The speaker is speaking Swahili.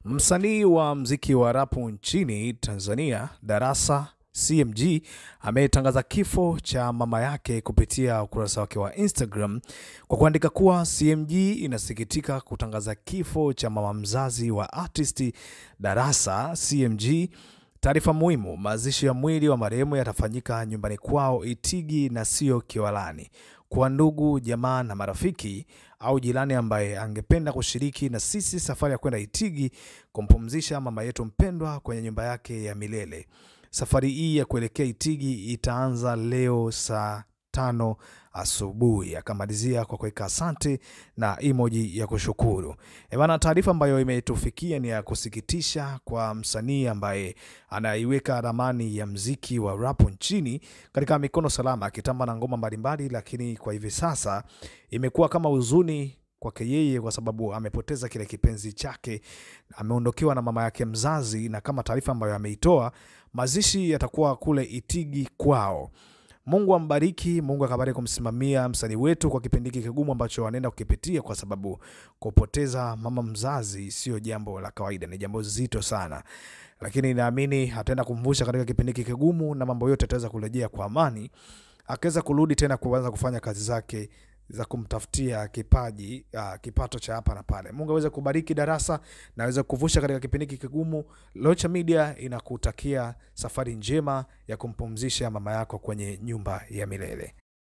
Msanii wa mziki wa rapu nchini Tanzania, Darasa CMG, ametangaza kifo cha mama yake kupitia ukurasa wake wa Instagram kwa kuandika kuwa CMG inasikitika kutangaza kifo cha mama mzazi wa artisti Darasa CMG. Taarifa muhimu: mazishi ya mwili wa marehemu yatafanyika nyumbani kwao Itigi na sio Kiwalani. Kwa ndugu, jamaa na marafiki au jirani ambaye angependa kushiriki na sisi safari ya kwenda Itigi kumpumzisha mama yetu mpendwa kwenye nyumba yake ya milele. Safari hii ya kuelekea Itigi itaanza leo saa 5 asubuhi. Akamalizia kwa kuweka asante na emoji ya kushukuru. Bana, taarifa ambayo imetufikia ni ya kusikitisha kwa msanii ambaye anaiweka ramani ya mziki wa rap nchini katika mikono salama, akitamba na ngoma mbalimbali, lakini kwa hivi sasa imekuwa kama huzuni kwake yeye kwa sababu amepoteza kile kipenzi chake, ameondokewa na mama yake mzazi, na kama taarifa ambayo ameitoa, mazishi yatakuwa kule Itigi kwao. Mungu ambariki, Mungu akabariki kumsimamia msanii wetu kwa kipindi hiki kigumu ambacho anaenda kukipitia, kwa sababu kupoteza mama mzazi sio jambo la kawaida, ni jambo zito sana. Lakini naamini ataenda kumvusha katika kipindi hiki kigumu na mambo yote yataweza kurejea kwa amani, akaweza kurudi tena kuanza kufanya kazi zake za kumtafutia kipaji, kipato cha hapa na pale. Mungu aweze kubariki Darasa na aweze kuvusha katika kipindi kigumu. Locha Media inakutakia safari njema ya kumpumzisha mama yako kwenye nyumba ya milele.